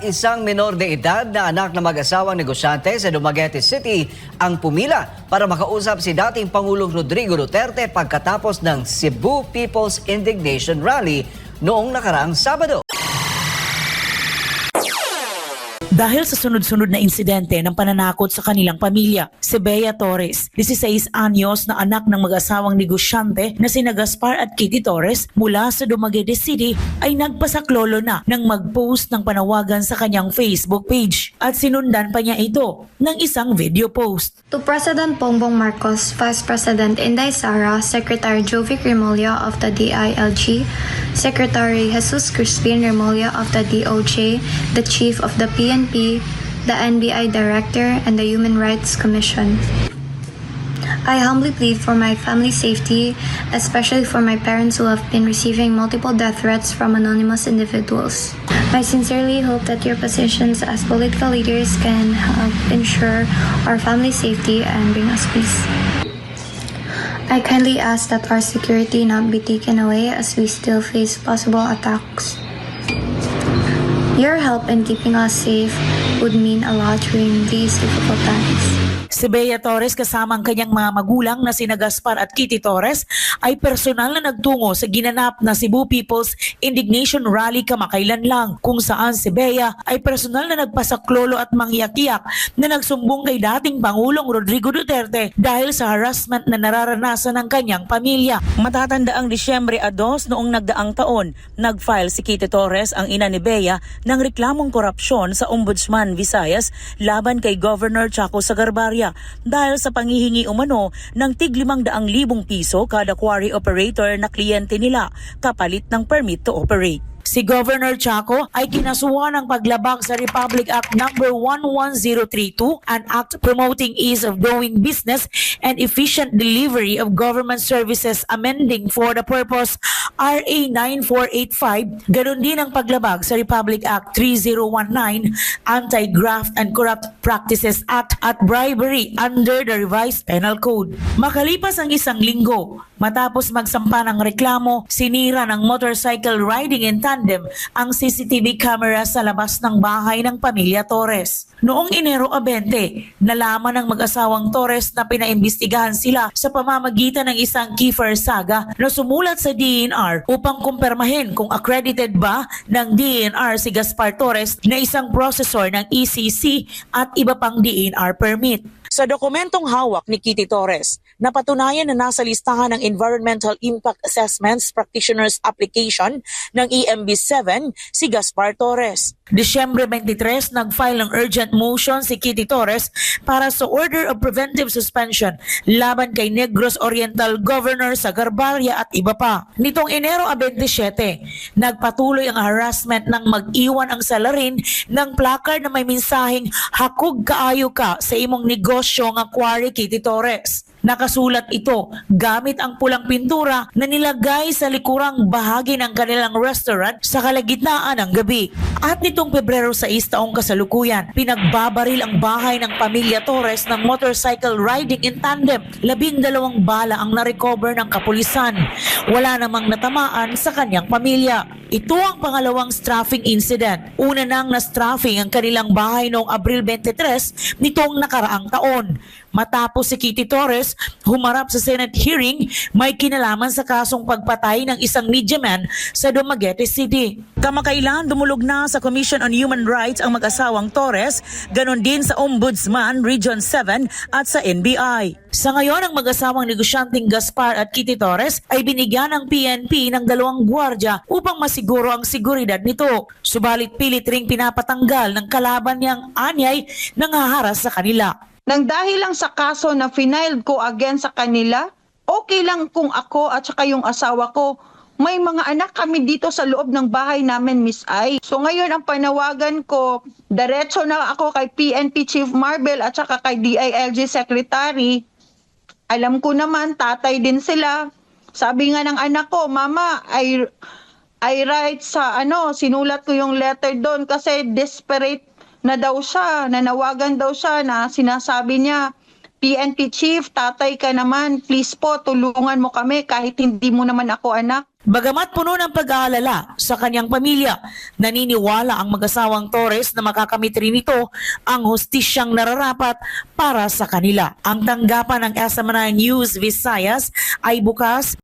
Isang menor de edad na anak ng mag-asawang negosyante sa Dumaguete City ang pumila para makausap si dating Pangulong Rodrigo Duterte pagkatapos ng Cebu People's Indignation Rally noong nakaraang Sabado. Dahil sa sunod-sunod na insidente ng pananakot sa kanilang pamilya, si Bea Torres, 16 anyos na anak ng mag-asawang negosyante na sina Gaspar at Kitty Torres mula sa Dumaguete City ay nagpasaklolo na nang mag-post ng panawagan sa kanyang Facebook page at sinundan pa niya ito ng isang video post. To President Bongbong Marcos, Vice President Inday Sara, Secretary Jovic Remulla of the DILG, Secretary Jesus Crispin Remulla of the DOJ, the Chief of the PNP, the NBI Director, and the Human Rights Commission. I humbly plead for my family's safety, especially for my parents who have been receiving multiple death threats from anonymous individuals. I sincerely hope that your positions as political leaders can help ensure our family's safety and bring us peace. I kindly ask that our security not be taken away as we still face possible attacks. Your help in keeping us safe would mean a lot during these difficult times. Si Bea Torres kasama ang kanyang mga magulang na sina Gaspar at Kitty Torres ay personal na nagtungo sa ginanap na Cebu People's Indignation Rally kamakailan lang, kung saan si Bea ay personal na nagpasaklolo at mangyak-iyak na nagsumbong kay dating Pangulong Rodrigo Duterte dahil sa harassment na nararanasan ng kanyang pamilya. Matatanda ang Disyembre 2 noong nagdaang taon, nag-file si Kitty Torres, ang ina ni Bea, ng reklamong korupsyon sa Ombudsman Visayas laban kay Governor Chaco Sagarbarria dahil sa panghihingi umano ng tig 500,000 piso kada quarry operator na kliyente nila kapalit ng permit to operate. Si Governor Chaco ay kinasuhan ng paglabag sa Republic Act No. 11032, an act promoting ease of doing business and efficient delivery of government services, amending for the purpose RA 9485. Ganon din ang paglabag sa Republic Act 3019, Anti-Graft and Corrupt Practices Act at bribery under the revised penal code. Makalipas ang isang linggo, matapos magsampa ng reklamo, sinira ng motorcycle riding in tandem ang CCTV camera sa labas ng bahay ng pamilya Torres. Noong Enero 20, nalaman ng mag-asawang Torres na pinaimbestigahan sila sa pamamagitan ng isang Kiefer saga na sumulat sa DENR upang kumpirmahin kung accredited ba ng DENR si Gaspar Torres na isang processor ng ECC at iba pang DENR permit. Sa dokumentong hawak ni Kitty Torres, napatunayan na nasa listahan ng Environmental Impact Assessments Practitioners Application ng EMB7 si Gaspar Torres. Disyembre 23, nag-file ng urgent motion si Kitty Torres para sa Order of Preventive Suspension laban kay Negros Oriental Governor Sagarbarria at iba pa. Nitong Enero 27, nagpatuloy ang harassment ng mag-iwan ang salarin ng placard na may mensaheng "Hakog kaayo ka sa imong negosyo nga quarry, Kitty Torres." Nakasulat ito gamit ang pulang pintura na nilagay sa likurang bahagi ng kanilang restaurant sa kalagitnaan ng gabi. At nitong Pebrero 6 taong kasalukuyan, pinagbabaril ang bahay ng pamilya Torres ng motorcycle riding in tandem. 12 bala ang na-recover ng kapulisan. Wala namang natamaan sa kanyang pamilya. Ito ang pangalawang strafing incident. Una nang na-strafing ang kanilang bahay noong Abril 23 nitong nakaraang taon. Matapos si Kitty Torres humarap sa Senate hearing, may kinalaman sa kasong pagpatay ng isang mediaman sa Dumaguete City. Kamakailan, dumulog na sa Commission on Human Rights ang mag-asawang Torres, ganon din sa Ombudsman Region 7 at sa NBI. Sa ngayon, ang mag-asawang negosyanteng Gaspar at Kitty Torres ay binigyan ng PNP ng 2 gwardiya upang masiguro ang seguridad nito. Subalit pilit ring pinapatanggal ng kalaban niyang anyay nang haharas sa kanila. Nang dahil lang sa kaso na finailed ko against sa kanila, okay lang kung ako at saka yung asawa ko, may mga anak kami dito sa loob ng bahay namin, Miss Ai. So ngayon ang panawagan ko, diretso na ako kay PNP Chief Marbel at saka kay DILG Secretary. Alam ko naman, tatay din sila. Sabi nga ng anak ko, Mama, I write sa sinulat ko yung letter doon kasi desperate na daw siya, nanawagan daw siya na sinasabi niya, PNP Chief, tatay ka naman, please po, tulungan mo kami kahit hindi mo naman ako anak. Bagamat puno ng pag-aalala sa kanyang pamilya, naniniwala ang mag-asawang Torres na makakamit rin ito ang hustisyang nararapat para sa kanila. Ang tanggapan ng SMNI News Visayas ay bukas